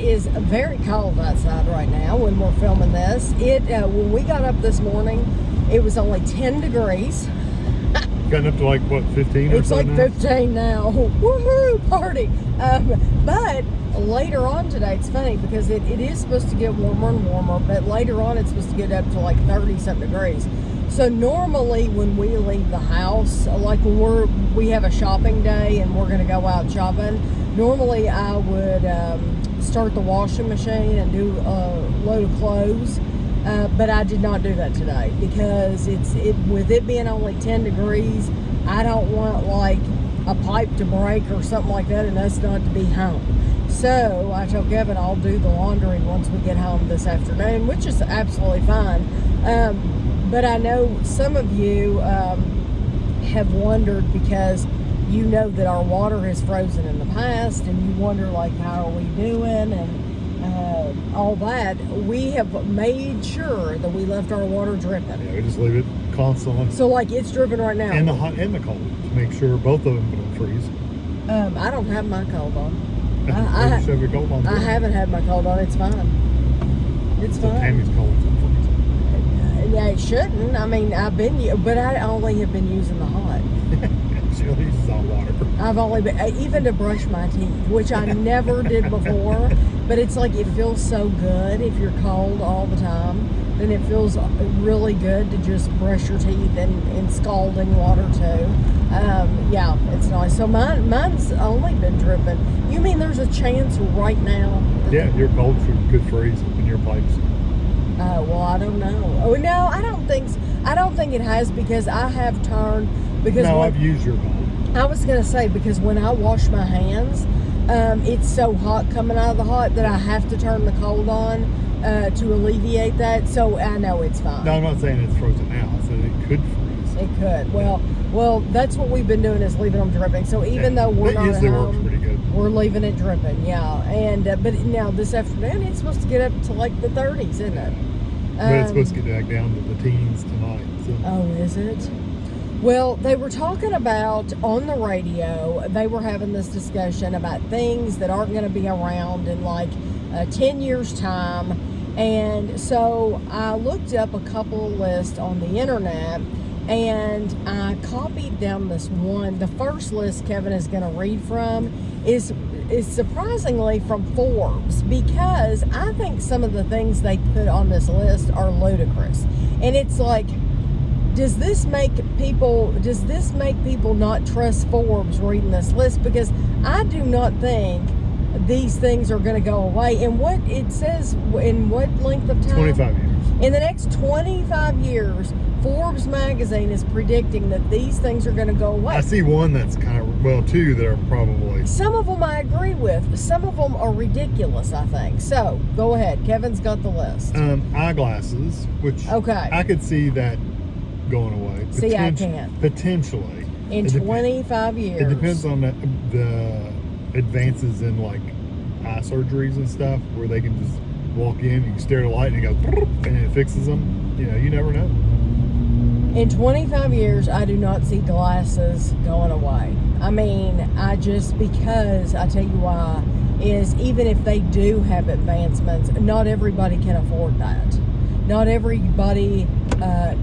is very cold outside right now when we're filming this. When we got up this morning, it was only 10 degrees. Gotten up to like, what, 15 or It's so like now? 15 now. Woohoo, party. But later on today, it's funny because it is supposed to get warmer and warmer, but later on it's supposed to get up to like 30-something degrees. So normally when we leave the house, like when we have a shopping day and we're going to go out shopping, normally I would start the washing machine and do a load of clothes. But I did not do that today because with it being only 10 degrees, I don't want like a pipe to break or something like that and us not to be home. So I told Kevin I'll do the laundry once we get home this afternoon, which is absolutely fine. But I know some of you have wondered because you know that our water has frozen in the past and you wonder like how are we doing and all that. We have made sure that we left our water dripping. Yeah, we just leave it constantly. So like it's dripping right now. And the hot and the cold to make sure both of them don't freeze. I don't have my cold on. I should have your cold on. I haven't had my cold on. It's fine. It's fine. Tammy's cold and freezing. Yeah, it shouldn't. I mean, but I only have been using the hot. She only uses hot water. I've only been, even to brush my teeth, which I never did before, but it's like it feels so good if you're cold all the time. Then it feels really good to just brush your teeth in scalding water too. Yeah, it's nice. So mine's only been dripping. You mean there's a chance right now? Yeah, your cold could freeze in your pipes. Well, I don't know. Oh no, I don't think it has because I have turned because No, I've used your cold. I was gonna say because when I wash my hands, it's so hot coming out of the hot that I have to turn the cold on to alleviate that. So I know it's fine. No, I'm not saying it's frozen now. I said it could freeze. It could. Well, that's what we've been doing is leaving them dripping. So even though we're not at usually works home, pretty good. we're leaving it dripping. Yeah, and but now this afternoon it's supposed to get up to like the 30s, isn't it? But it's supposed to get back down to the teens tonight. So. Oh, is it? Well, they were talking about on the radio, they were having this discussion about things that aren't going to be around in like 10 years' time. And so I looked up a couple of lists on the internet and I copied down this one. The first list Kevin is going to read from is surprisingly from Forbes because I think some of the things they put on this list are ludicrous. And it's like, does this make people not trust Forbes reading this list? Because I do not think these things are going to go away. And what it says, in what length of time? 25 years. In the next 25 years, Forbes magazine is predicting that these things are going to go away. I see one that's kind of, well, two that are probably. Some of them I agree with. Some of them are ridiculous, I think. So, go ahead. Kevin's got the list. Eyeglasses, which Okay. I could see that going away. See, I can't. Potentially. In 25 years. It depends on the advances in like eye surgeries and stuff where they can just walk in, you can stare at a light and it goes and it fixes them. You know, you never know. In 25 years, I do not see glasses going away. I mean, because I tell you why, is even if they do have advancements, not everybody can afford that. Not everybody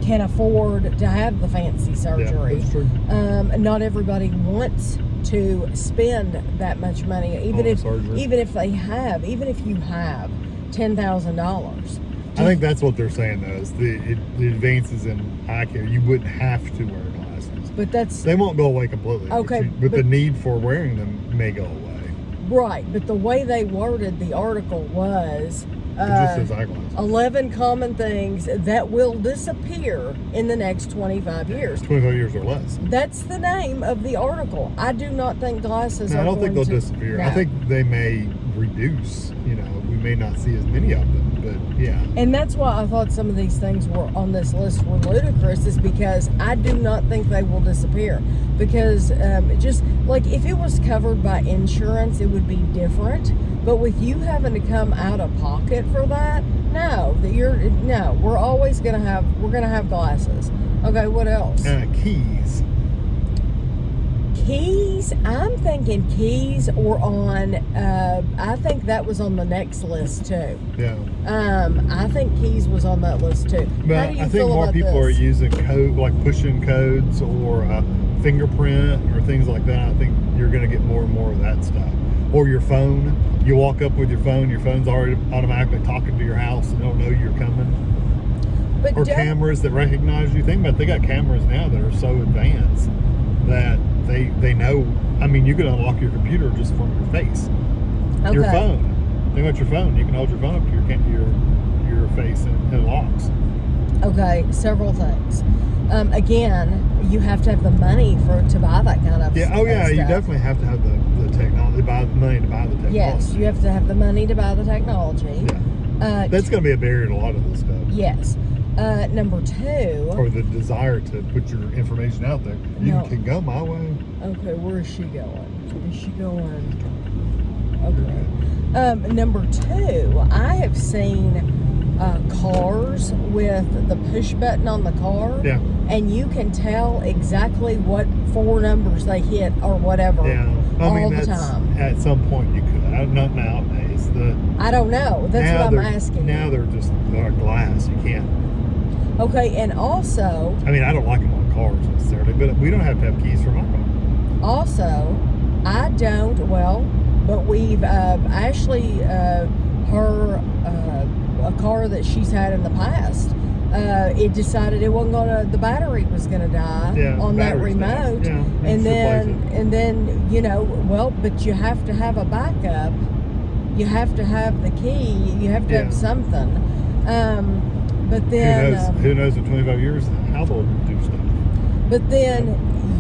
can afford to have the fancy surgery. Yeah, that's true. Not everybody wants to spend that much money, even if you have $10,000. I think that's what they're saying though, is the advances in eye care, you wouldn't have to wear glasses. But they won't go away completely. Okay, but the need for wearing them may go away. Right, but the way they worded the article was It just says eyeglasses. 11 common things that will disappear in the next 25 years. 25 years or less. That's the name of the article. I do not think glasses are I don't think they'll disappear. No. I think they may reduce. You know, we may not see as many of them, but yeah. And that's why I thought some of these things were on this list were ludicrous, is because I do not think they will disappear. Because just like if it was covered by insurance, it would be different. But with you having to come out of pocket for that, we're always gonna have glasses. Okay, what else? Keys. Keys, I'm thinking keys or on, I think that was on the next list too. Yeah. I think keys was on that list too. But How do you I think feel more about people this? are using code, like pushing codes or fingerprint or things like that. I think you're going to get more and more of that stuff. Or your phone. You walk up with your phone's already automatically talking to your house and they don't know you're coming. But Or cameras that recognize you. Think about it, they got cameras now that are so advanced that they know. I mean, you can unlock your computer just from your face. Okay. Your phone. Think about your phone. You can hold your phone up to your face and it locks. Okay, several things. Again, you have to have the money to buy that kind of Yeah. Oh yeah. stuff. You definitely have to have the technology. Buy the money to buy the technology. Yes, you have to have the money to buy the technology. Yeah. That's going to be a barrier to a lot of this stuff. Yes. Number two. Or the desire to put your information out there. You can go my way. Okay, where is she going? Is she going? Okay. Number two, I have seen cars with the push button on the car. Yeah. And you can tell exactly what 4 numbers they hit or whatever. Yeah. all the time. At some point you could. Not nowadays. I don't know. That's what I'm asking. Now they're glass. You can't. Okay, and also. I mean, I don't like them on cars necessarily, but we don't have to have keys for my car. Also, I don't. Well, but we've Ashley, a car that she's had in the past. It decided it wasn't the battery was gonna die on that remote, yeah, and then but you have to have a backup. You have to have the key. You have to have something. But then who knows in 25 years how they'll do stuff. But then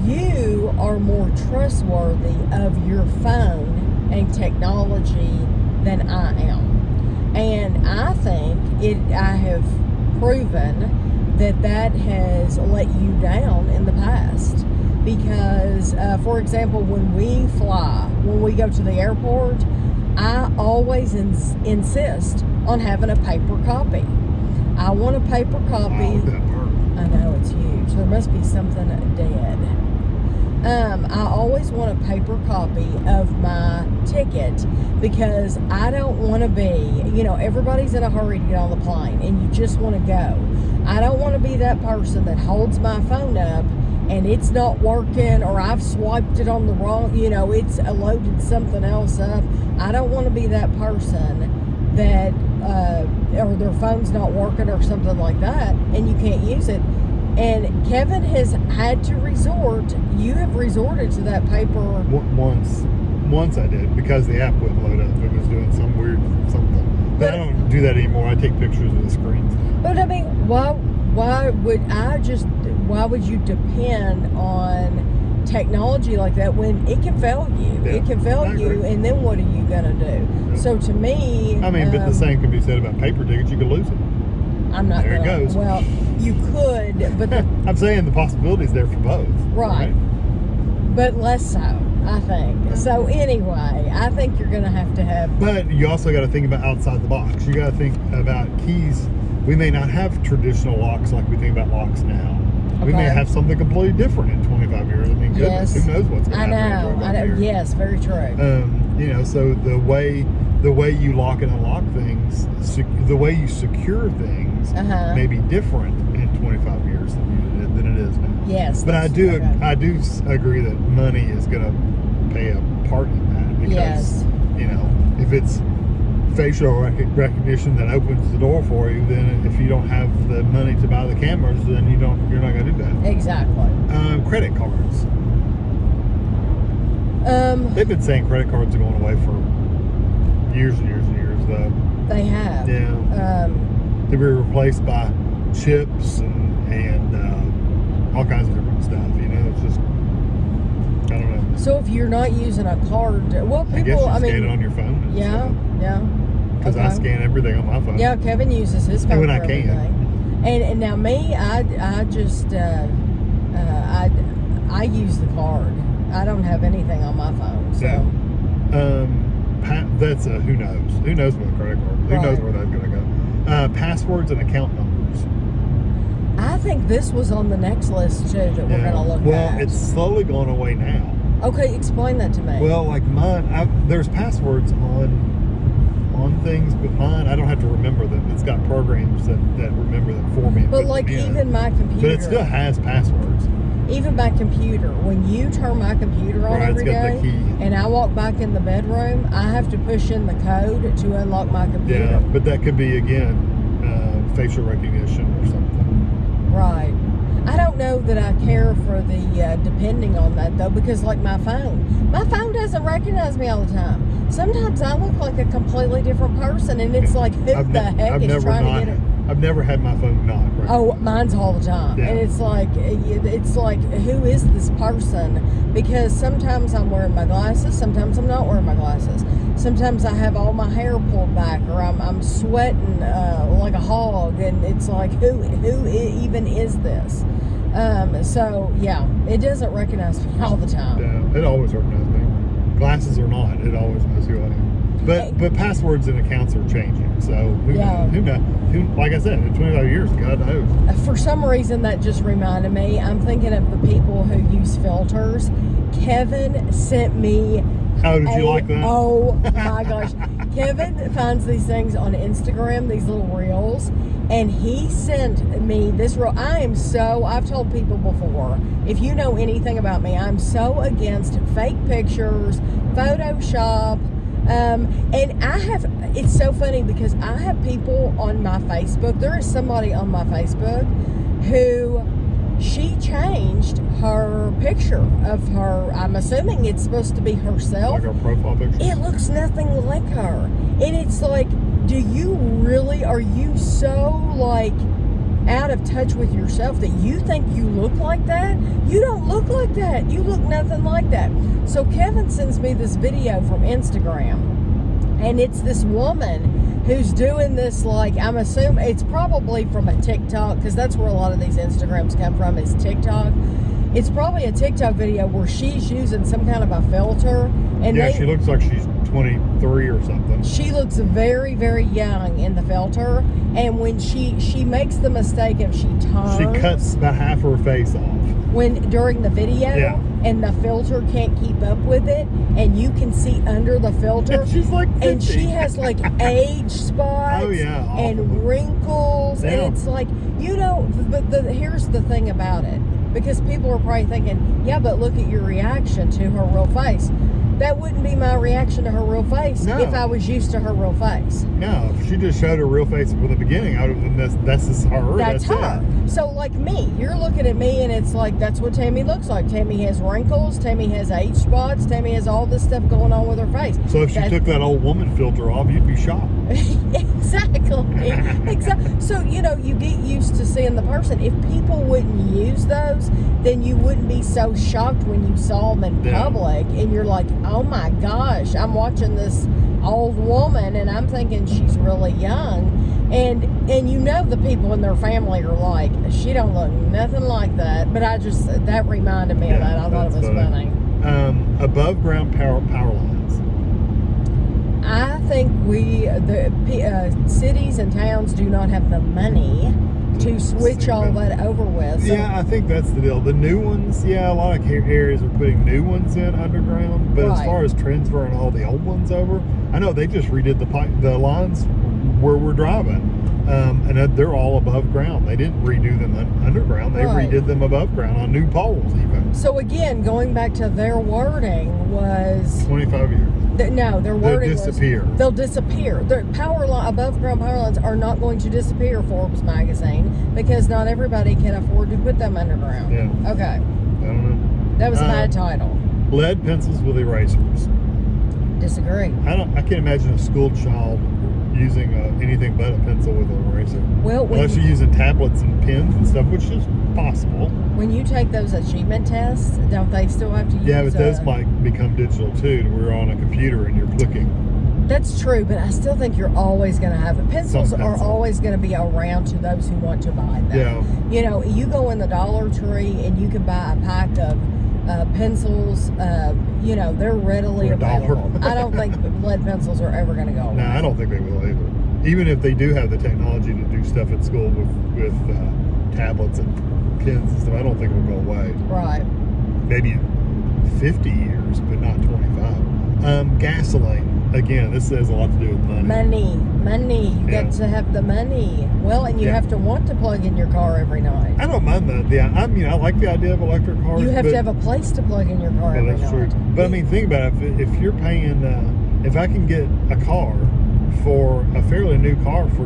you are more trustworthy of your phone and technology than I am, and I think I have proven that has let you down in the past because for example, when we go to the airport, I always insist on having a paper copy. I want a paper copy. Wow, look at that bird. I know, it's huge. There must be something dead. I always want a paper copy of my ticket because I don't want to be, everybody's in a hurry to get on the plane and you just want to go. I don't want to be that person that holds my phone up and it's not working, or I've swiped it on the wrong, it's loaded something else up. I don't want to be that person that, or their phone's not working or something like that and you can't use it. And Kevin has had to you have resorted to that paper. Once I did, because the app wouldn't load up. It was doing some weird something. But I don't do that anymore. I take pictures of the screens. But I mean, why would you depend on technology like that when it can fail you? Yeah, it can fail you, and then what are you going to do? Yeah. So to me... I mean, but the same can be said about paper tickets. You could lose it. I'm not there gonna, it goes. Well, you could, but... I'm saying the possibility's there for both. Right. But less so, I think. So anyway, I think you're going to have... But you also got to think about outside the box. You got to think about keys. We may not have traditional locks like we think about locks now. Okay. We may have something completely different in 25 years. I mean, goodness, who knows what's going to happen in 25 years. Yes, very true. So the way you lock and unlock things, the way you secure things may be different in 25 years than it is now. Yes. But I do agree that money is going to play a part in that because, if it's facial recognition that opens the door for you, then if you don't have the money to buy the cameras, then you're not going to do that. Exactly. Credit cards. They've been saying credit cards are going away for years and years and years, though. They have. Yeah. They'll be replaced by chips and all kinds of different stuff. It's just, I don't know. So if you're not using a card, well, people, I guess you scan it on your phone. Yeah. Because I scan everything on my phone. Yeah, Kevin uses his phone when for I can. Everything. And now me, I just I use the card. I don't have anything on my phone. So. Yeah. That's who knows? Who knows with a credit card? Who knows where that's going to go? Passwords and account numbers. I think this was on the next list too that we're going to look at. Well, it's slowly going away now. Okay, explain that to me. Well, like mine, there's passwords on things, but mine, I don't have to remember them. It's got programs that remember them for me. But like even my computer. But it still has passwords. Even my computer, when you turn my computer on every day, the key. And I walk back in the bedroom, I have to push in the code to unlock my computer. Yeah, but that could be, again, facial recognition or something. Right. I don't know that I care for the depending on that, though, because like my phone doesn't recognize me all the time. Sometimes I look like a completely different person, and it's like, who the heck is trying to get it? I've never had my phone not recognize. Oh, mine's all the time. Yeah. And it's like, who is this person? Because sometimes I'm wearing my glasses, sometimes I'm not wearing my glasses. Sometimes I have all my hair pulled back, or I'm sweating like a hog, and it's like, who even is this? So yeah, it doesn't recognize me all the time. Yeah, it always recognizes me. Glasses or not, it always knows who I am. But passwords and accounts are changing, so who knows? Like I said, in 25 years, God knows. For some reason, that just reminded me. I'm thinking of the people who use filters. Kevin sent me. Oh, did you like that? Oh my gosh. Kevin finds these things on Instagram, these little reels, and he sent me this reel. I've told people before, if you know anything about me, I'm so against fake pictures, Photoshop. And it's so funny because I have people on my Facebook. There is somebody on my Facebook who she changed her picture of her. I'm assuming it's supposed to be herself. Like her profile picture? It looks nothing like her. And it's like, are you so like out of touch with yourself that you think you look like that? You don't look like that. You look nothing like that. So Kevin sends me this video from Instagram, and it's this woman who's doing this, like, I'm assuming it's probably from a TikTok, because that's where a lot of these Instagrams come from, is TikTok. It's probably a TikTok video where she's using some kind of a filter. And yeah, she looks like she's 23 or something. She looks very, very young in the filter. And when she makes the mistake of she cuts about half her face off. During the video, and the filter can't keep up with it, and you can see under the filter. She's like 50. And she has like age spots and wrinkles. Yeah. And it's like, but here's the thing about it. Because people are probably thinking, yeah, but look at your reaction to her real face. That wouldn't be my reaction to her real face if I was used to her real face. No, if she just showed her real face from the beginning, I would have been, that's just her. That's her. It. So like me, you're looking at me and it's like, that's what Tammy looks like. Tammy has wrinkles, Tammy has age spots, Tammy has all this stuff going on with her face. So if she took that old woman filter off, you'd be shocked. Exactly. So, you get used to seeing the person. If people wouldn't use those, then you wouldn't be so shocked when you saw them in public, and you're like, oh my gosh, I'm watching this old woman and I'm thinking she's really young, and the people in their family are like, she don't look nothing like that. But that reminded me of that. I thought it was funny. Above ground power lines. I think the cities and towns do not have the money to switch all that over with. So. Yeah, I think that's the deal. The new ones, a lot of areas are putting new ones in underground, but as far as transferring all the old ones over, I know they just redid the lines where we're driving, and they're all above ground. They didn't redo them underground. They redid them above ground on new poles even. So again, going back to their wording was 25 years. Their wording disappear. They'll disappear. Their above ground power lines are not going to disappear, Forbes magazine, because not everybody can afford to put them underground. Yeah. Okay. I don't know. That was a bad title. Lead pencils with erasers. Disagree. I can't imagine a school child using anything but a pencil with an eraser. Well, unless you're using tablets and pens and stuff, which is possible. When you take those achievement tests, don't they still have to use? Yeah, but those might become digital too. We're on a computer and you're clicking. That's true, but I still think you're always going to have it. Pencils are always going to be around to those who want to buy them. Yeah. You go in the Dollar Tree and you can buy a pack of pencils. They're readily available. I don't think lead pencils are ever going to go away. No, I don't think they will either. Even if they do have the technology to do stuff at school with tablets and pens and stuff, I don't think it will go away. Right. Maybe 50 years, but not 25. Gasoline. Again, this has a lot to do with money. Money. You got to have the money. Well, and you have to want to plug in your car every night. I don't mind that. Yeah, I mean, I like the idea of electric cars. You have to have a place to plug in your car every that's night. True. But I mean, think about it. If you're paying, if I can get a car for a fairly new car for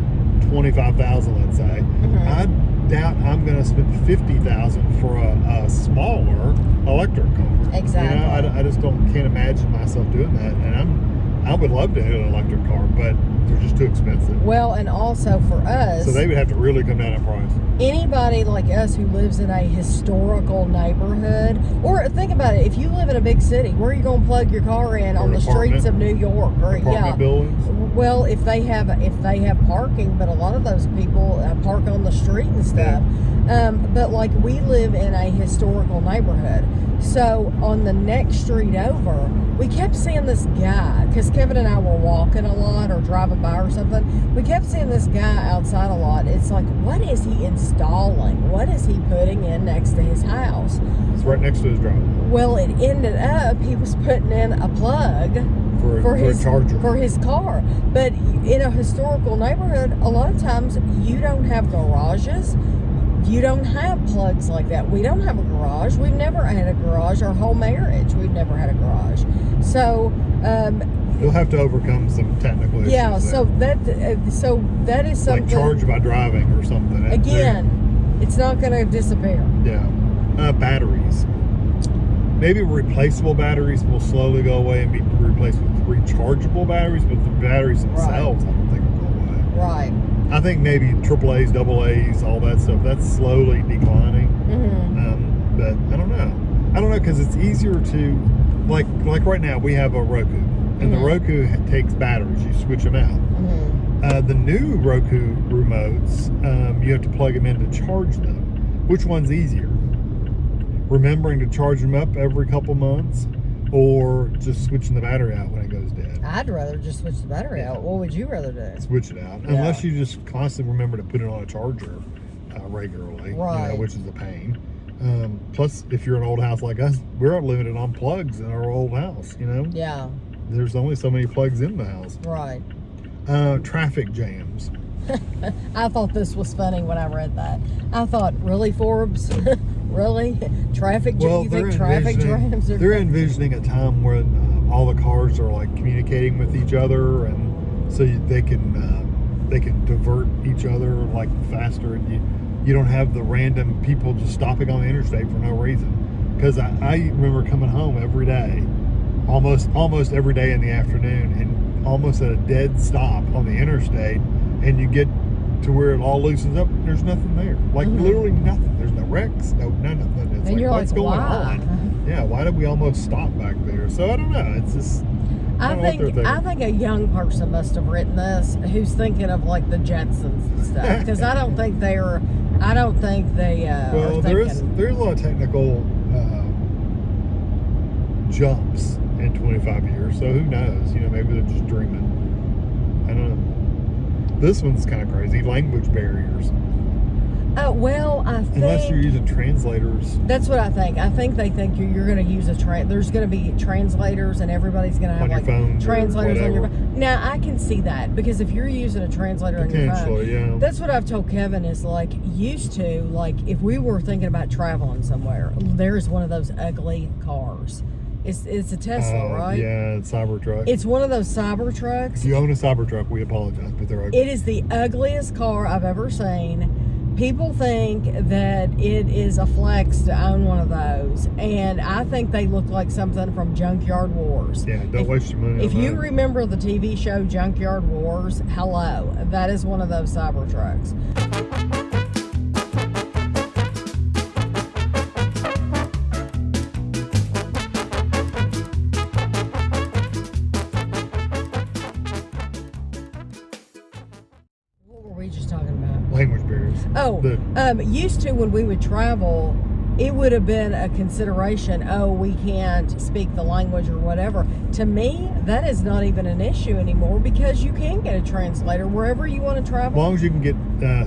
$25,000, let's say, I doubt I'm going to spend $50,000 for a smaller electric car. Exactly. You know, I just can't imagine myself doing that, and I would love to have an electric car, but they're just too expensive. Well, and also for us, so they would have to really come down in price. Anybody like us who lives in a historical neighborhood, or think about it, if you live in a big city, where are you going to plug your car in on the streets of New York? Or apartment buildings? Well, if they have parking, but a lot of those people park on the street and stuff. Yeah. But like we live in a historical neighborhood, so on the next street over, we kept seeing this guy, because Kevin and I were walking a lot or driving by or something. We kept seeing this guy outside a lot. It's like, what is he installing? What is he putting in next to his house? It's right next to his driveway. Well, it ended up he was putting in a plug for his charger for his car. But in a historical neighborhood, a lot of times you don't have garages. You don't have plugs like that. We don't have a garage. We've never had a garage. Our whole marriage, we've never had a garage. So you'll have to overcome some technical issues. Yeah. So that is something like charge by driving or something. Again, it's not going to disappear. Yeah. Batteries. Maybe replaceable batteries will slowly go away and be replaced with rechargeable batteries, but the batteries themselves, I don't think will go away. Right. I think maybe AAAs, AA's, all that stuff, that's slowly declining. But I don't know because it's easier to, like right now we have a Roku, and the Roku takes batteries. You switch them out. The new Roku remotes, you have to plug them in to charge them. Which one's easier? Remembering to charge them up every couple months, or just switching the battery out when it goes dead? I'd rather just switch the battery out. What would you rather do? Switch it out. Unless you just constantly remember to put it on a charger regularly, right. Which is a pain. Plus, if you're an old house like us, we're limited on plugs in our old house, Yeah. There's only so many plugs in the house. Right. Traffic jams. I thought this was funny when I read that. I thought, really, Forbes? Really? Traffic jams? Well, you think traffic jams are... They're envisioning a time when all the cars are like communicating with each other, and so they can divert each other like faster, and you don't have the random people just stopping on the interstate for no reason. Because I remember coming home every day, almost every day in the afternoon, and almost at a dead stop on the interstate, and you get to where it all loosens up, there's nothing there. Like literally nothing. There's no wrecks, nothing. It's and you're what's going why? on? Yeah, why did we almost stop back there? So I don't know. It's just I think a young person must have written this who's thinking of like the Jetsons and stuff, because I don't think they are there's a lot of technical jumps in 25 years, so who knows? Maybe they're just dreaming. I don't know. This one's kind of crazy. Language barriers. Well, I think... Unless you're using translators. That's what I think. I think they think you're going to use there's going to be translators, and everybody's going to have like translators on your phone. Now, I can see that, because if you're using a translator on your phone, yeah. That's what I've told Kevin is like, used to, like if we were thinking about traveling somewhere, there's one of those ugly cars. It's a Tesla, right? Yeah, it's Cybertruck. It's one of those Cybertrucks. If you own a Cybertruck, we apologize, but they're ugly. It is the ugliest car I've ever seen. People think that it is a flex to own one of those, and I think they look like something from Junkyard Wars. Yeah, don't waste your money on that. If you remember the TV show Junkyard Wars, hello, that is one of those Cybertrucks. Language barriers. Used to, when we would travel, it would have been a consideration. We can't speak the language or whatever. To me, that is not even an issue anymore, because you can get a translator wherever you want to travel. As long as you can get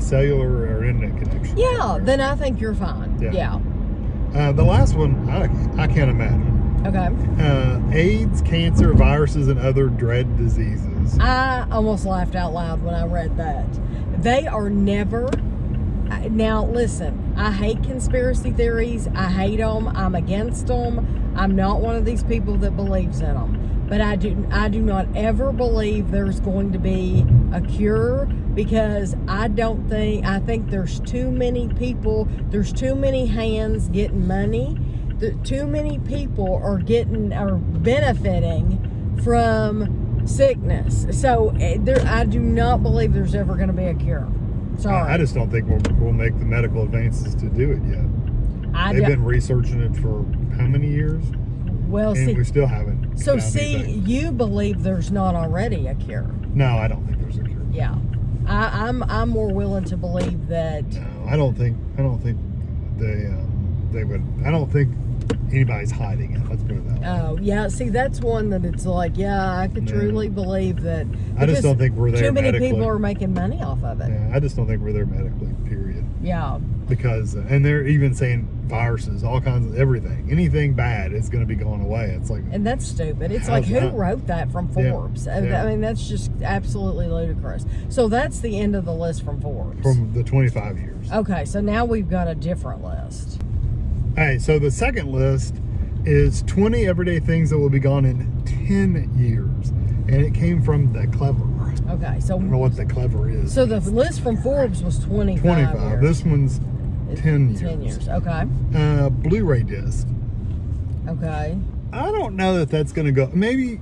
cellular or internet connection. Yeah, then I think you're fine. Yeah. The last one, I can't imagine. Okay. AIDS, cancer, viruses, and other dread diseases. I almost laughed out loud when I read that. They are never... Now, listen, I hate conspiracy theories. I hate them. I'm against them. I'm not one of these people that believes in them. But I do not ever believe there's going to be a cure, because I think there's too many people, there's too many hands getting money. Too many people are benefiting from sickness. So I do not believe there's ever going to be a cure. Sorry. I just don't think we'll make the medical advances to do it yet. They've been researching it for how many years? Well, and we still haven't. So you believe there's not already a cure? No, I don't think there's a cure. Yeah, I'm more willing to believe that. No, I don't think they would. I don't think anybody's hiding it. Let's put it that way. Oh, yeah. See, that's one that it's like, yeah, I could truly believe that. I just don't think we're there. Too many medically. people are making money off of it. Yeah, I just don't think we're there medically, period. Yeah. Because, and they're even saying viruses, all kinds of everything. Anything bad is going to be going away. It's like. And that's stupid. It's like, who wrote that from Forbes? Yeah. I mean, that's just absolutely ludicrous. So that's the end of the list from Forbes. From the 25 years. Okay, so now we've got a different list. Hey, so the second list is 20 everyday things that will be gone in 10 years. And it came from The Clever. Okay, so... I don't know what The Clever is. So the list from Forbes was 25 years. This one's 10 years. 10 years, okay. Blu-ray disc. Okay. I don't know that that's going to go... Maybe...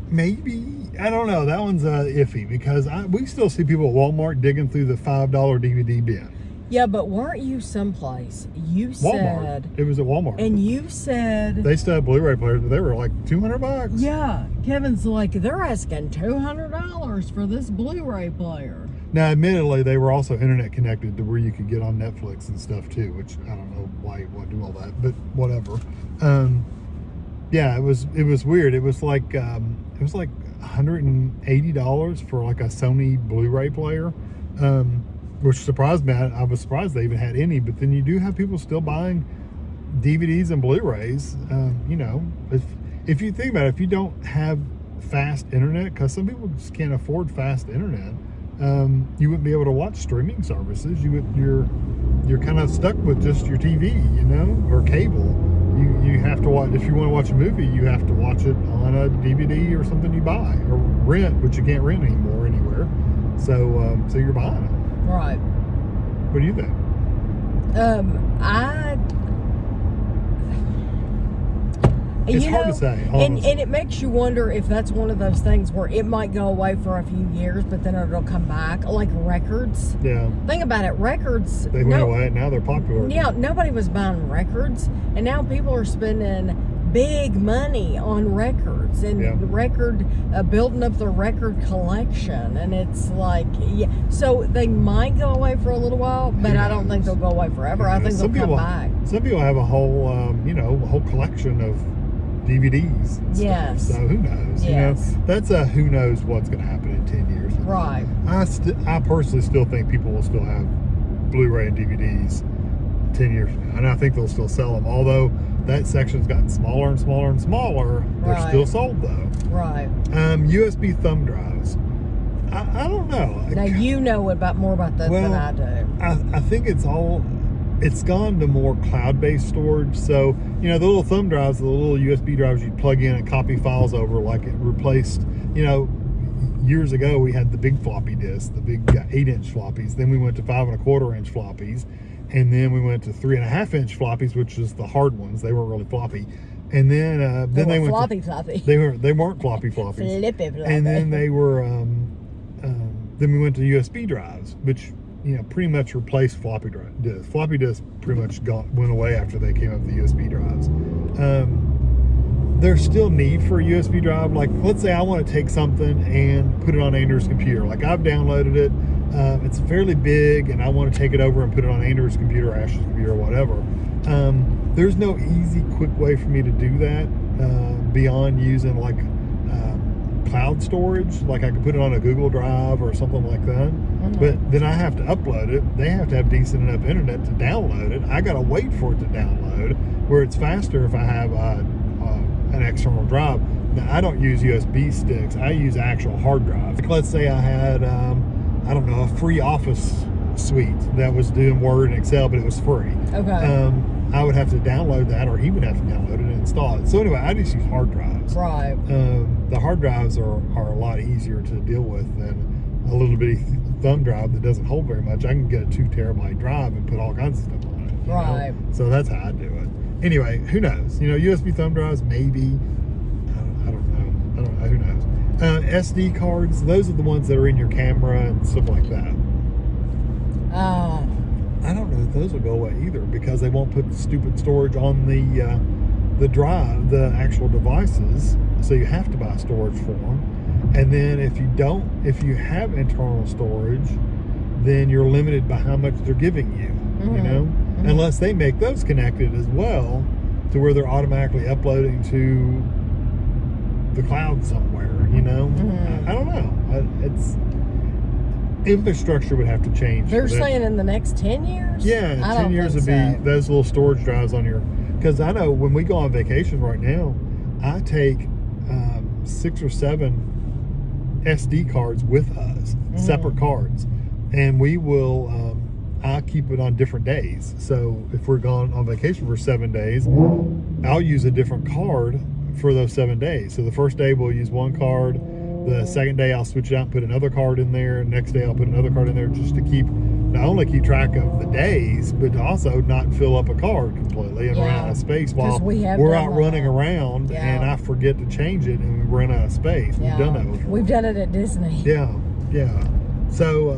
I don't know. That one's iffy, because we still see people at Walmart digging through the $5 DVD bin. Yeah, but weren't you someplace? You Walmart. said... It was at Walmart. And you said... They still have Blu-ray players, but they were like $200. Yeah. Kevin's like, they're asking $200 for this Blu-ray player. Now, admittedly, they were also internet connected to where you could get on Netflix and stuff too, which I don't know why you want to do all that, but whatever. Yeah, it was weird. It was like $180 for like a Sony Blu-ray player. Which surprised me. I was surprised they even had any, but then you do have people still buying DVDs and Blu-rays. You know, if you think about it, if you don't have fast internet, because some people just can't afford fast internet, you wouldn't be able to watch streaming services. You're kind of stuck with just your TV, you know, or cable. You have to watch, if you want to watch a movie, you have to watch it on a DVD or something you buy, or rent, which you can't rent anymore anywhere. So you're buying it. Right. What do you think? It's hard to say. And it makes you wonder if that's one of those things where it might go away for a few years, but then it'll come back, like records. Yeah. Think about it. Records. They went away, and now they're popular. Yeah, nobody was buying records, and now people are spending big money on records and building up their record collection, and it's like, yeah. So they might go away for a little while, but I don't think they'll go away forever. I think they'll come back. Some people have a whole, a whole collection of DVDs. Yes. So who knows? Yes. You know, that's a who knows what's going to happen in 10 years. Right. I personally still think people will still have Blu-ray and DVDs 10 years from now, and I think they'll still sell them. Although that section's gotten smaller and smaller and smaller, they're still sold though. Right. USB thumb drives. I don't know. Now you know more about that than I do. I think it's gone to more cloud-based storage. So, you know, the little thumb drives, the little USB drives you plug in and copy files over, like it replaced, you know, years ago we had the big floppy disks, the big 8-inch floppies. Then we went to 5 1/4-inch floppies. And then we went to 3.5-inch floppies, which is the hard ones. They weren't really floppy. And then they went floppy. They weren't floppy floppies. Flippy. And then they were then we went to USB drives, which, you know, pretty much replaced floppy disks. Floppy disks pretty much went away after they came up with the USB drives. There's still need for a USB drive. Like, let's say I want to take something and put it on Andrew's computer. Like, I've downloaded it. It's fairly big, and I want to take it over and put it on Andrew's computer or Ash's computer or whatever. There's no easy, quick way for me to do that beyond using like cloud storage. Like I could put it on a Google Drive or something like that. Mm-hmm. But then I have to upload it. They have to have decent enough internet to download it. I got to wait for it to download, where it's faster if I have an external drive. Now, I don't use USB sticks. I use actual hard drives. Like, let's say I had, I don't know, a free Office suite that was doing Word and Excel, but it was free. Okay. I would have to download that, or he would have to download it and install it. So anyway, I just use hard drives. Right. The hard drives are a lot easier to deal with than a little bitty thumb drive that doesn't hold very much. I can get a 2 terabyte drive and put all kinds of stuff on it. Right. So that's how I do it. Anyway, who knows? USB thumb drives, maybe. I don't know. Who knows? SD cards, those are the ones that are in your camera and stuff like that. I don't know if those will go away either, because they won't put stupid storage on the drive, the actual devices. So you have to buy storage for them. And then if you have internal storage, then you're limited by how much they're giving you. Unless they make those connected as well, to where they're automatically uploading to the cloud somewhere. I don't know. It's infrastructure would have to change. They're saying in the next 10 years? Yeah, 10 years would be those little storage drives on your... Because I know when we go on vacation right now, I take 6 or 7 SD cards with us, separate cards. And we will... I keep it on different days. So if we're gone on vacation for 7 days, I'll use a different card for those 7 days. So the first day we'll use one card. The second day I'll switch it out and put another card in there. Next day I'll put another card in there, just to not only keep track of the days, but to also not fill up a card completely and run out of space while we're out running around and I forget to change it and we run out of space. We've done that before. We've done it at Disney. Yeah. So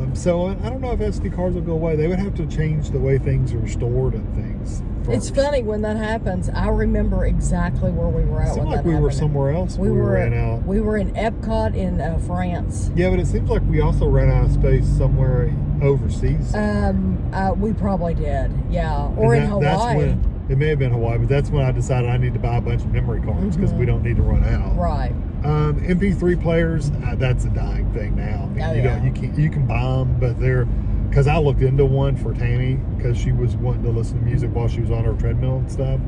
I don't know if SD cards will go away. They would have to change the way things are stored and things first. It's funny when that happens. I remember exactly where we were at. It seemed like we were somewhere else. We ran out. We were in Epcot in France. Yeah, but it seems like we also ran out of space somewhere overseas. We probably did. Yeah, or in Hawaii. It may have been Hawaii, but that's when I decided I need to buy a bunch of memory cards because we don't need to run out. Right. MP3 players, that's a dying thing now. I mean, you can buy them, but because I looked into one for Tammy because she was wanting to listen to music while she was on her treadmill and stuff,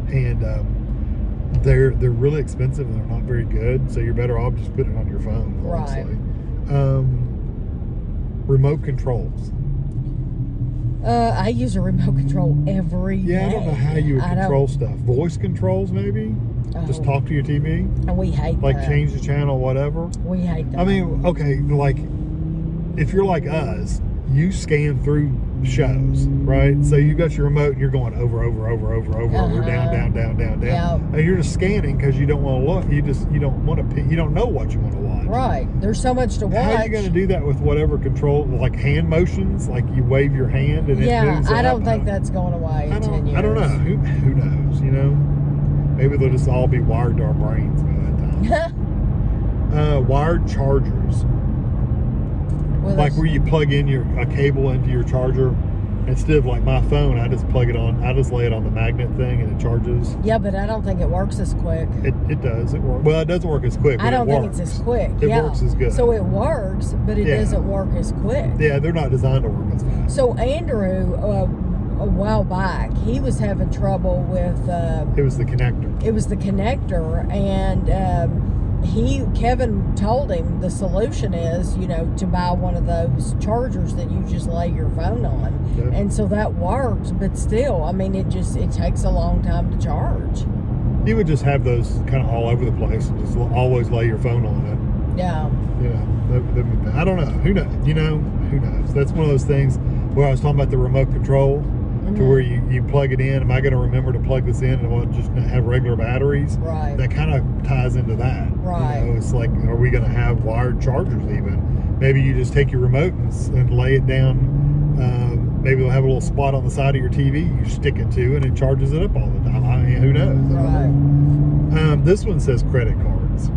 and they're really expensive and they're not very good. So you're better off just putting it on your phone. Honestly. Right. Remote controls. I use a remote control every day. I don't know how you would control stuff. Voice controls, maybe? Just talk to your TV? And we hate that. Like change the channel, whatever? We hate that. I mean, okay, like, if you're like us, you scan through shows, right? So you got your remote and you're going over, down. Yeah. And you're just scanning because you don't want to look. You don't know what you want to watch. Right. There's so much to watch. How are you going to do that with whatever control, like hand motions? Like you wave your hand and it moves I don't think that's going away in 10 years. I don't know. Who knows, Maybe they'll just all be wired to our brains by that time. Wired chargers. Well, like where you plug in a cable into your charger. Instead of like my phone, I just plug it on. I just lay it on the magnet thing and it charges. Yeah, but I don't think it works as quick. It does. It works. Well, it doesn't work as quick. I don't think it's as quick. It works as good. So it works, but it doesn't work as quick. Yeah, they're not designed to work as fast. So Andrew, a while back, he was having trouble with. It was the connector. It was the connector, and Kevin told him the solution is, to buy one of those chargers that you just lay your phone on. Yep. And so that works, but still, I mean, it takes a long time to charge. You would just have those kind of all over the place and just always lay your phone on it. Yeah. I don't know. Who knows? Who knows? That's one of those things where I was talking about the remote control. To where you plug it in. Am I going to remember to plug this in and want to just have regular batteries? Right. That kind of ties into that. Right. It's like, are we going to have wired chargers even? Maybe you just take your remote and lay it down. Maybe they'll have a little spot on the side of your TV you stick it to and it charges it up all the time. I mean, who knows? Right. This one says credit cards.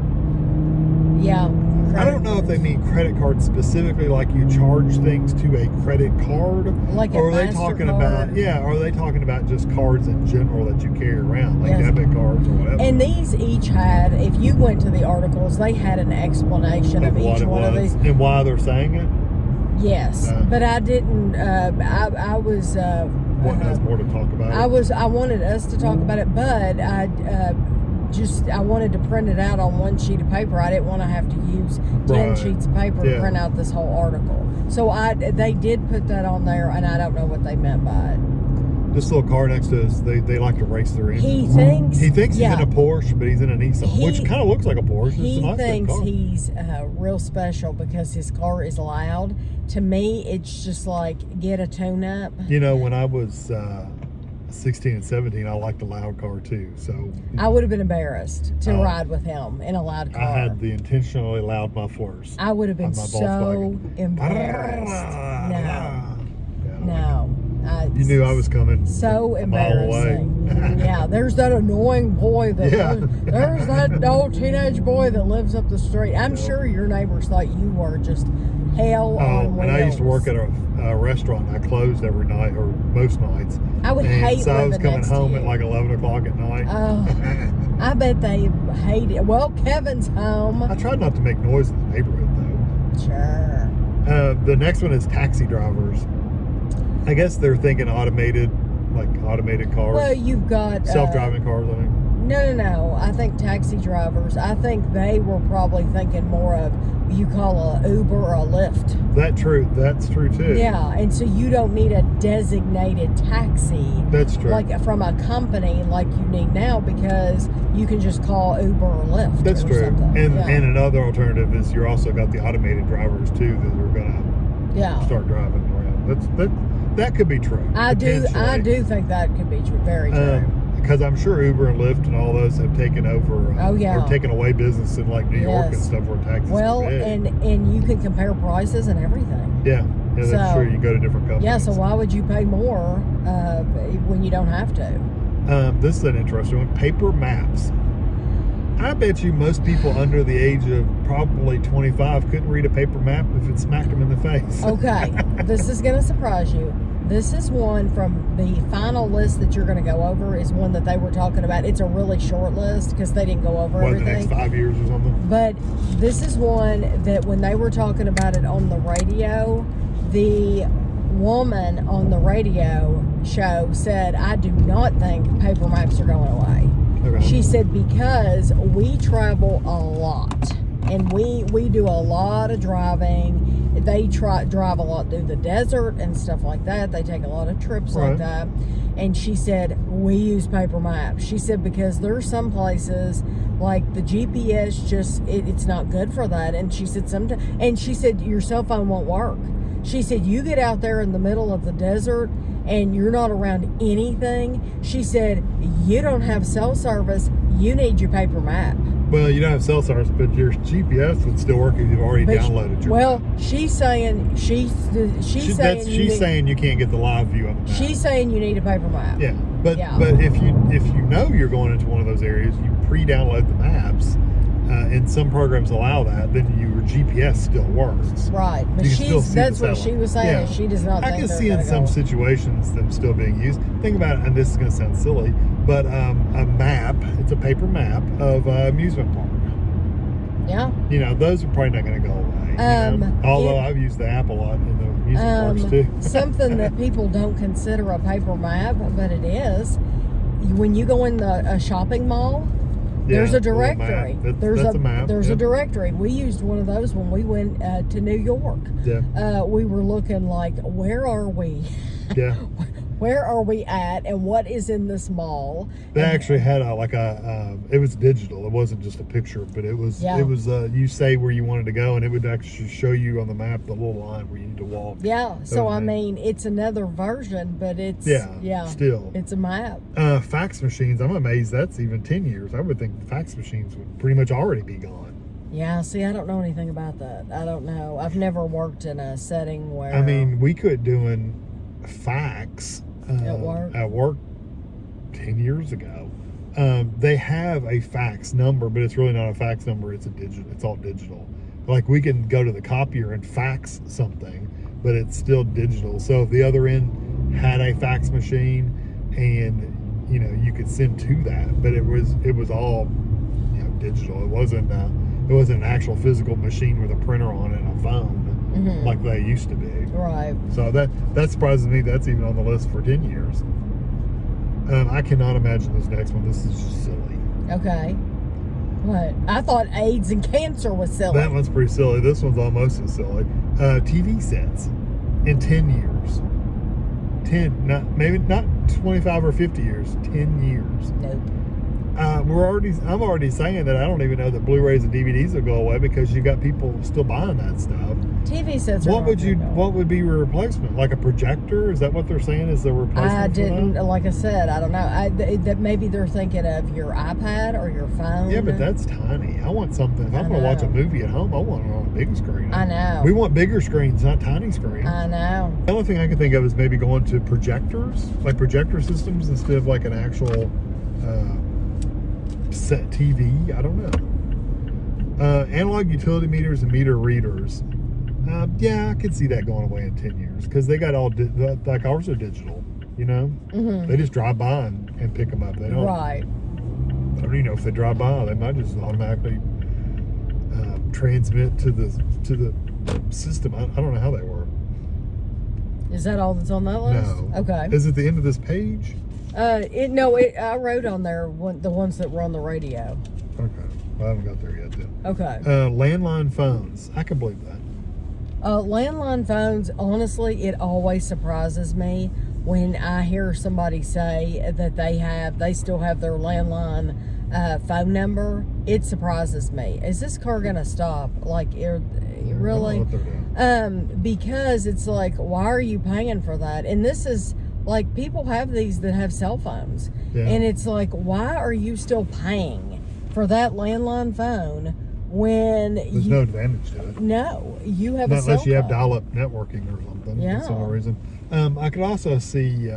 Yeah. I don't know if they mean credit cards specifically, like you charge things to a credit card, like or are they talking about? Yeah, or are they talking about just cards in general that you carry around, like debit cards or whatever? And these each had, if you went to the articles, they had an explanation of each one of these and why they're saying it. Yes, but I didn't. I was. Wanting us more to talk about it. I wanted us to talk about it, but I wanted to print it out on one sheet of paper. I didn't want to have to use 10 sheets of paper to print out this whole article. So they did put that on there, and I don't know what they meant by it. This little car next to us, they like to race their engines. He thinks he's in a Porsche, but he's in a Nissan, which kind of looks like a Porsche. He it's a nice thinks car. he's real special because his car is loud. To me, it's just like, get a tune-up. You know, when I was 16 and 17, I liked a loud car too. So I would have been embarrassed to ride with him in a loud car. I had the intentionally loud mufflers. I would have been so embarrassed. No. You knew I was coming. So a mile away. embarrassing. Yeah, there's that annoying boy that there's that old teenage boy that lives up the street. I'm sure your neighbors thought you were just hell on wheels. And I used to work at a restaurant. I closed every night, or most nights. I would hate so I was living coming next home to at you. like 11 o'clock at night. Oh, I bet they hate it. Well, Kevin's home. I tried not to make noise in the neighborhood, though. Sure. The next one is taxi drivers. I guess they're thinking automated cars. Well, you've got self-driving cars, I think. No. I think taxi drivers. I think they were probably thinking more of you call a Uber or a Lyft. That's true too. Yeah, and so you don't need a designated taxi. That's true. Like from a company like you need now, because you can just call Uber or Lyft. That's or true. something. And another alternative is you're also got the automated drivers too that are gonna start driving around. That could be true. I do think that could be true. Very true. Because I'm sure Uber and Lyft and all those have taken over. Or taken away business in like New York and stuff where taxis. Well, are big. and you can compare prices and everything. Yeah, that's true. You go to different companies. Yeah. So why would you pay more when you don't have to? This is an interesting one. Paper maps. I bet you most people under the age of probably 25 couldn't read a paper map if it smacked them in the face. Okay, this is going to surprise you. This is one from the final list that you're going to go over is one that they were talking about. It's a really short list because they didn't go over everything. The next 5 years or something? But this is one that when they were talking about it on the radio, the woman on the radio show said, I do not think paper maps are going away. Okay. She said, because we travel a lot and we do a lot of driving. They drive a lot through the desert and stuff like that. They take a lot of trips like that. And she said, we use paper maps. She said, because there are some places like the GPS it's not good for that. And she said, your cell phone won't work. She said, you get out there in the middle of the desert and you're not around anything. She said, you don't have cell service. You need your paper map. Well, you don't have cell service, but your GPS would still work if you've already downloaded your map. She's saying she's saying you can't get the live view of the map. She's saying you need a paper map. Yeah, but if you know you're going into one of those areas, you pre-download the maps, and some programs allow that. Then your GPS still works. Right, but that's what she was saying. Yeah. She does not. I can see in some situations them still being used. Think about it, and this is going to sound silly, but a map. It's a paper map of an amusement park. Yeah. You know, those are probably not going to go away. Although I've used the app a lot in the amusement parks too. Something that people don't consider a paper map, but it is. When you go in a shopping mall, there's a directory. There's a map. There's a directory. We used one of those when we went to New York. Yeah. We were looking like, where are we? Yeah. Where are we at, and what is in this mall? They actually had it was digital. It wasn't just a picture, but it was you say where you wanted to go, and it would actually show you on the map the little line where you need to walk. Yeah. So I mean, it's another version, but it's still it's a map. Fax machines. I'm amazed that's even 10 years. I would think the fax machines would pretty much already be gone. Yeah, see, I don't know anything about that. I don't know. I've never worked in a setting where... I mean, we quit doing fax at work 10 years ago. They have a fax number, but it's really not a fax number. It's all digital. Like, we can go to the copier and fax something, but it's still digital. So if the other end had a fax machine and, you know, you could send to that, but it was all, you know, digital. It wasn't an actual physical machine with a printer on it and a phone like they used to be. Right. So that surprises me. That's even on the list for 10 years. I cannot imagine this next one. This is just silly. Okay. What? I thought AIDS and cancer was silly. That one's pretty silly. This one's almost as silly. TV sets in 10 years. 10, maybe not 25 or 50 years, 10 years. Nope. I'm already saying that I don't even know that Blu-rays and DVDs will go away because you got people still buying that stuff. TV sets. What would be your replacement? Like a projector? Is that what they're saying is the replacement? I didn't. For that? Like I said, I don't know. That maybe they're thinking of your iPad or your phone. Yeah, but that's tiny. I want something. If I'm going to watch a movie at home, I want it on a big screen. I know. We want bigger screens, not tiny screens. I know. The only thing I can think of is maybe going to projectors, like projector systems instead of like an actual set TV. I don't know. Analog utility meters and meter readers. Yeah, I could see that going away in 10 years because they got like ours are digital, you know? Mm-hmm. They just drive by and pick them up. They don't. Right. I don't even know if they drive by. They might just automatically transmit to the system. I don't know how they work. Is that all that's on that list? No. Okay. Is it the end of this page? I wrote on there the ones that were on the radio. Okay. Well, I haven't got there yet then. Okay. Landline phones. I can believe that. Landline phones, honestly, it always surprises me when I hear somebody say that they still have their landline phone number. It surprises me. Is this car gonna stop? Like, really? I don't know what they're doing. Because it's like, why are you paying for that? And this is like, people have these that have cell phones, and it's like, why are you still paying for that landline phone when there's no advantage to it? No, you have not a cell unless you have phone. dial-up networking or something. Yeah. For some reason. I could also see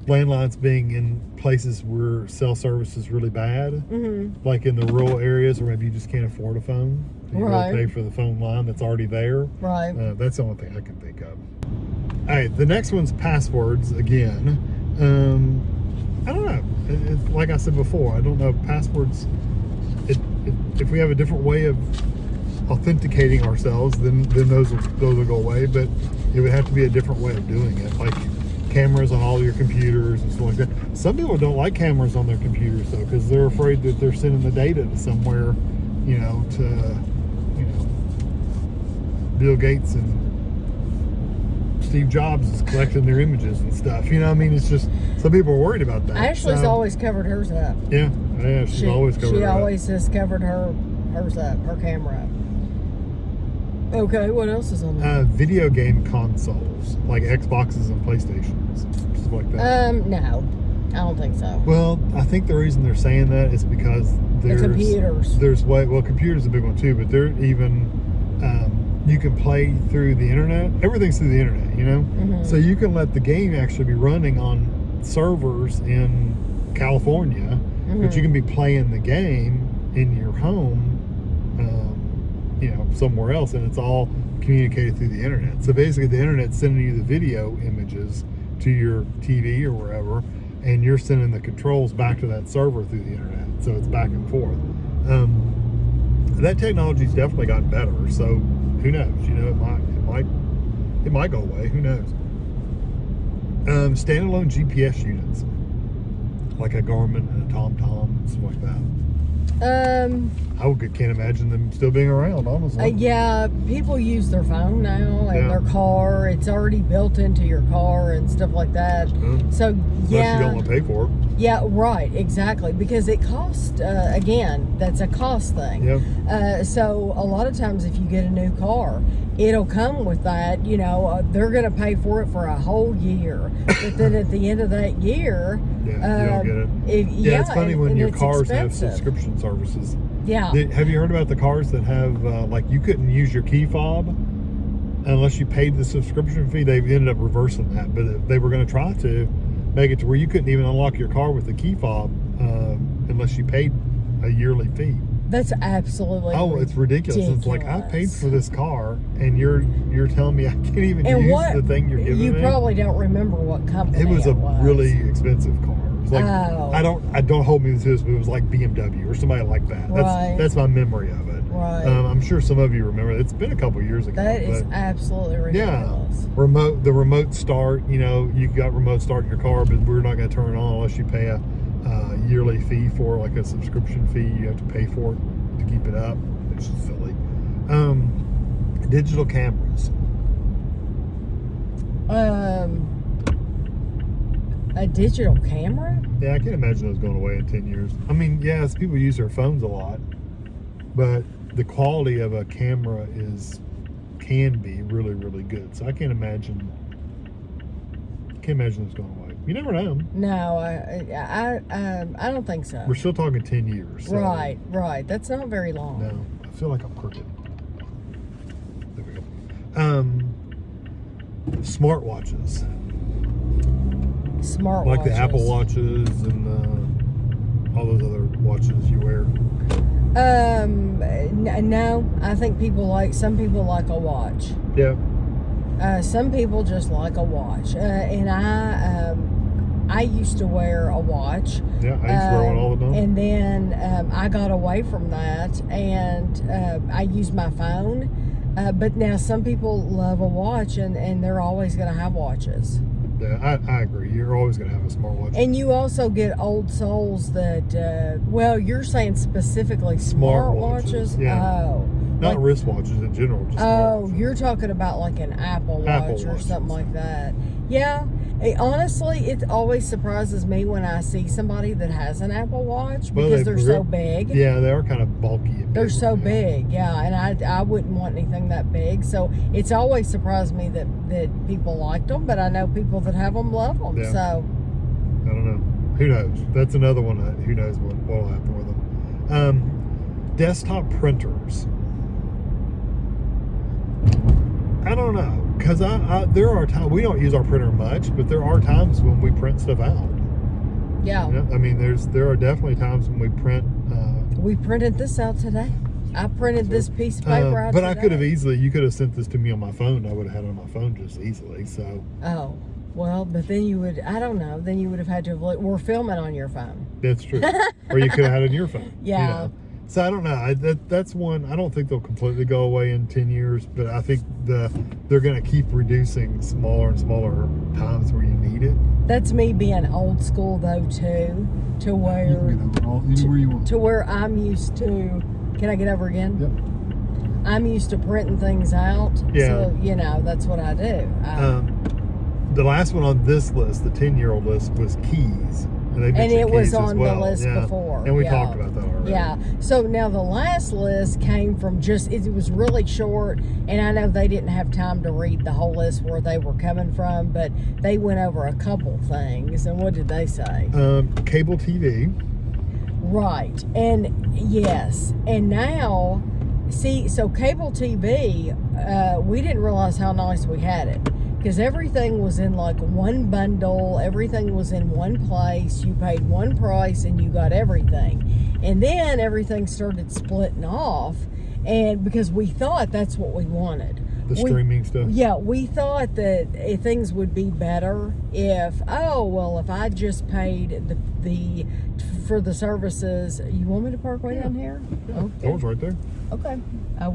landlines being in places where cell service is really bad, like in the rural areas, or maybe you just can't afford a phone. You Right. gotta pay for the phone line that's already there. Right. That's the only thing I can think of. All right, the next one's passwords again. I don't know. Like I said before, I don't know passwords. If we have a different way of authenticating ourselves, then those will go away. But it would have to be a different way of doing it, like cameras on all your computers and stuff like that. Some people don't like cameras on their computers though, because they're afraid that they're sending the data to somewhere, Bill Gates and Steve Jobs is collecting their images and stuff. You know, I mean, it's just some people are worried about that. Ashley's always covered hers up. Yeah, she's always covered. She her always has covered hers up, her camera up. Okay, what else is on there? Video game consoles like Xboxes and PlayStations, stuff like that. No, I don't think so. Well, I think the reason they're saying that is because The computers. Computers are a big one too, but they're even you can play through the internet. Everything's through the internet, you know. Mm-hmm. So you can let the game actually be running on servers in California, but you can be playing the game in your home, somewhere else, and it's all communicated through the internet. So basically, the internet's sending you the video images to your TV or wherever, and you're sending the controls back to that server through the internet. So it's back and forth. That technology's definitely gotten better. So who knows? It might go away. Who knows? Standalone GPS units, like a Garmin and a TomTom, stuff like that. I can't imagine them still being around, honestly. Yeah, people use their phone now and their car. It's already built into your car and stuff like that. So Unless you don't want to pay for it. Yeah, right, exactly. Because it costs, again, that's a cost thing. Yep. So a lot of times if you get a new car, it'll come with that, they're going to pay for it for a whole year. But then at the end of that year, you don't get it. It's funny when your cars have subscription services. Yeah. Have you heard about the cars that have, you couldn't use your key fob unless you paid the subscription fee? They ended up reversing that, but they were going to try to make it to where you couldn't even unlock your car with the key fob unless you paid a yearly fee. That's absolutely it's ridiculous. It's like, I paid for this car, and you're telling me I can't even use the thing you're giving me? You probably don't remember what company it was. Really expensive car. It was like, I don't hold me to this, but it was like BMW or somebody like that. That's my memory of it. Right. I'm sure some of you remember. It's been a couple years ago. That is absolutely ridiculous. Yeah. The remote start, you got remote start in your car, but we're not going to turn it on unless you pay a yearly fee for, like a subscription fee. You have to pay for it to keep it up. It's just silly. Digital cameras. A digital camera? Yeah, I can't imagine those going away in 10 years. I mean, yes, people use their phones a lot, but the quality of a camera can be really, really good. So I can't imagine those going away. You never know. No, I don't think so. We're still talking 10 years. So. Right. That's not very long. No, I feel like I'm crooked. There we go. Smartwatches. Like the Apple Watches and all those other watches you wear. No, I think some people like a watch. Yeah. Some people just like a watch. And I used to wear a watch. Yeah, I used to wear one all the time. And then I got away from that, and I use my phone. But now some people love a watch, and they're always going to have watches. Yeah, I agree. You're always going to have a smartwatch. And you also get old souls that, you're saying specifically smartwatches? Yeah. Oh. Not wristwatches in general. Just You're talking about like an Apple Watch or something like that. Yeah. Honestly, it always surprises me when I see somebody that has an Apple Watch because they're so big. Yeah, they are kind of bulky. They're so big, yeah, and I wouldn't want anything that big. So it's always surprised me that people liked them, but I know people that have them love them. Yeah. So I don't know. Who knows? That's another one. Who knows what will happen with them? Desktop printers. I don't know, because there are times we don't use our printer much, but there are times when we print stuff out. Yeah. You know? I mean, there are definitely times when we print. We printed this out today. I printed this piece of paper out but today. I could have you could have sent this to me on my phone. I would have had it on my phone just easily. So. Oh. Well, but then you would, I don't know, then you would have had to have we're filming on your phone. That's true. Or you could have had it on your phone. Yeah. You know? So I don't know. That's one. I don't think they'll completely go away in 10 years, but I think they're going to keep reducing smaller and smaller times where you need it. That's me being old school though too, to where you can get over anywhere you want. To where I'm used to. Can I get over again? Yep. I'm used to printing things out. Yeah. So that's what I do. The last one on this list, the 10-year-old list, was keys. And it was on the list before. And we talked about that already. Yeah. So now the last list came from it was really short, and I know they didn't have time to read the whole list where they were coming from, but they went over a couple things. And what did they say? Cable TV. Right. And yes. And now, so cable TV, we didn't realize how nice we had it. Because everything was in like one bundle, everything was in one place, you paid one price and you got everything. And then everything started splitting off, and because we thought that's what we wanted. Streaming stuff? Yeah, we thought that things would be better if I just paid for the services. You want me to park way down here? Yeah. Okay. Door's right there. Okay. I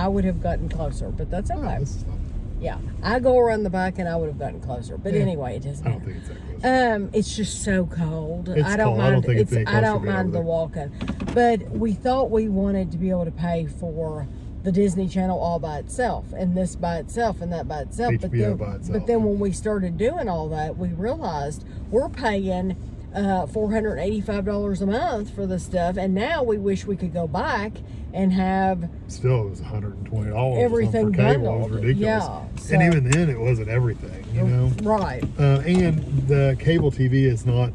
would have gotten closer, but that's okay. Oh, this is fine. Yeah, I go around the back and I would have gotten closer. But anyway, it doesn't. I don't think it's that close. It's just so cold. It's I don't cold. mind. I don't think it's any I don't closer mind the walking. But we thought we wanted to be able to pay for the Disney Channel all by itself, and this by itself, and that by itself. HBO by itself. But then when we started doing all that, we realized we're paying $485 a month for this stuff, and now we wish we could go back and have still it was $120 everything for cable. bundled. It was ridiculous. Yeah, so, and even then it wasn't everything, you know. Right. And the cable TV is not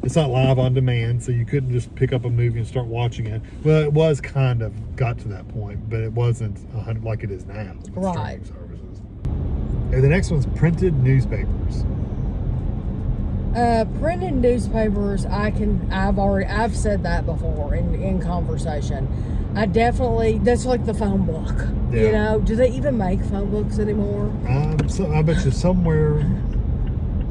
it's not live on demand, so you couldn't just pick up a movie and start watching it. Well, it was kind of got to that point, but it wasn't 100 like it is now with right. streaming services. And the next one's printed newspapers. Printed newspapers, I've said that before in conversation. That's like the phone book. Yeah. You know, do they even make phone books anymore? So I bet you somewhere,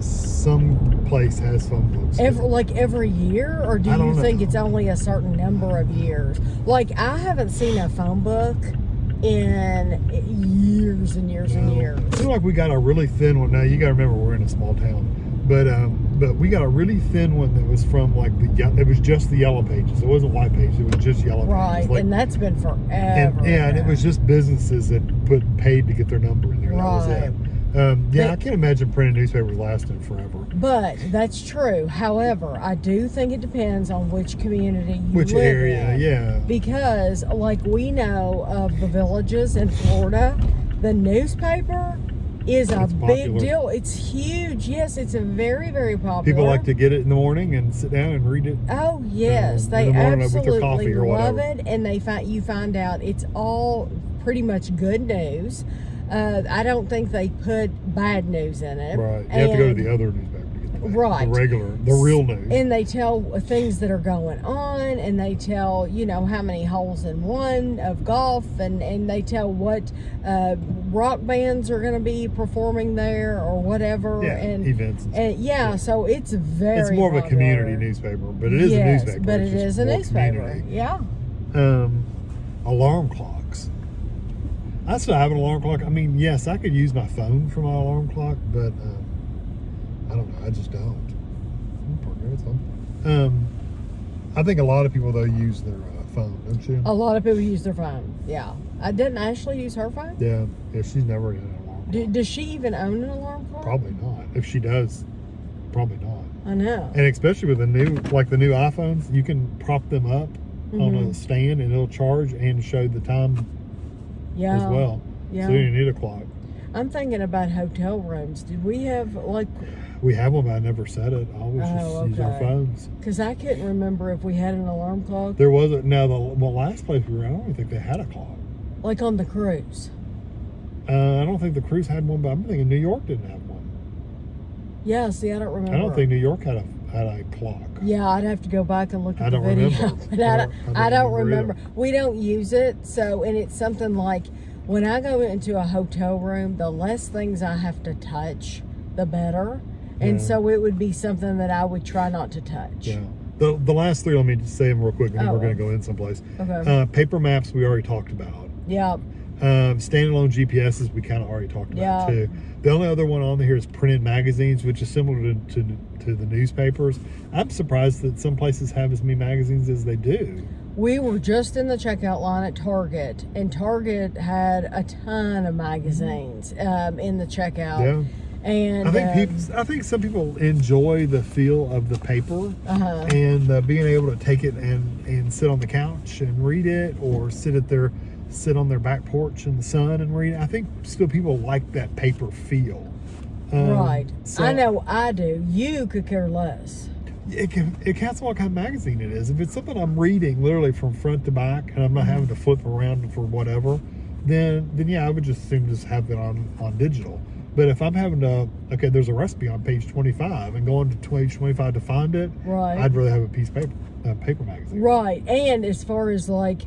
some place has phone books. Every year, or do you think it's only a certain number of years? Like, I haven't seen a phone book in years and years and years. It seems like we got a really thin one. Now you got to remember we're in a small town, but but we got a really thin one that was from like it was just the yellow pages. It wasn't white pages. It was just yellow Right, pages. Like, and that's been forever. and it was just businesses that paid to get their number in there. That was it. I can't imagine printing newspapers lasting forever. But that's true. However, I do think it depends on which community you Which live area, in. yeah. Because, like we know of the villages in Florida, the newspaper is a big deal. It's huge. Yes, it's a very, very popular. People like to get it in the morning and sit down and read it. Oh yes, they in the morning with their absolutely coffee or love whatever. it, and you find out it's all pretty much good news. I don't think they put bad news in it. Right. You have to go to the other newspaper to get the real news. And they tell things that are going on, and they tell, how many holes in one of golf, and they tell what rock bands are going to be performing there or whatever. Yeah, and events. So it's very It's more of a popular. community newspaper, but it is a newspaper. But it's it is a more newspaper. community. Yeah. Alarm clocks. I still have an alarm clock. I mean, yes, I could use my phone for my alarm clock, but I don't know. I just don't. I think a lot of people, though, use their phone, don't you? A lot of people use their phone. Yeah. Didn't Ashley use her phone? Yeah, she's never in an alarm clock. Does she even own an alarm clock? Probably not. If she does, probably not. I know. And especially with the new iPhones, you can prop them up on a stand and it'll charge and show the time as well. Yeah. So you don't need a clock. I'm thinking about hotel rooms. Did we have We have one, but I never set it. I always just use our phones. Because I couldn't remember if we had an alarm clock. There was the last place we were at, I don't even think they had a clock. Like on the cruise. I don't think the cruise had one, but I'm thinking New York didn't have one. Yeah, see, I don't remember. I don't think New York had a clock. Yeah, I'd have to go back and look at the video. But I don't remember. We don't use it, and it's something like when I go into a hotel room, the less things I have to touch, the better. And so it would be something that I would try not to touch. Yeah. The last three, let me just say them real quick, and then we're going to go in someplace. Okay. Paper maps, we already talked about. Yeah. Standalone GPSs, we kind of already talked about too. The only other one on here is printed magazines, which is similar to the newspapers. I'm surprised that some places have as many magazines as they do. We were just in the checkout line at Target, and Target had a ton of magazines in the checkout. Yeah. And I think some people enjoy the feel of the paper and being able to take it and sit on the couch and read it, or sit on their back porch in the sun and read it. I think still people like that paper feel. Right. So I know I do. You could care less. It counts on what kind of magazine it is. If it's something I'm reading literally from front to back and I'm not having to flip around for whatever, then yeah, I would just assume just have it on digital. But if I'm having to, there's a recipe on page 25 and going to page 25 to find it, right, I'd rather have a piece of paper magazine. Right. And as far as like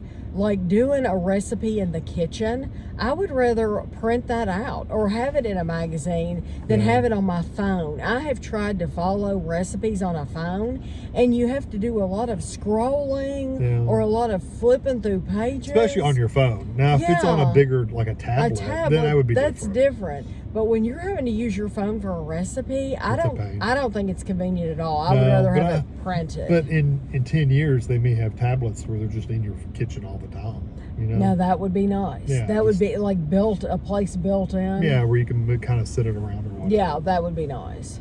doing a recipe in the kitchen, I would rather print that out or have it in a magazine than have it on my phone. I have tried to follow recipes on a phone, and you have to do a lot of scrolling or a lot of flipping through pages. Especially on your phone. Now, if it's on a bigger, like a tablet, then that would be that's different. But when you're having to use your phone for a recipe, I don't think it's convenient at all. I would rather have it printed. But in 10 years, they may have tablets where they're just in your kitchen all the time. You know? Now that would be nice. Yeah, that would be like a place built in. Yeah, where you can kind of sit it around or whatever. Yeah, that would be nice.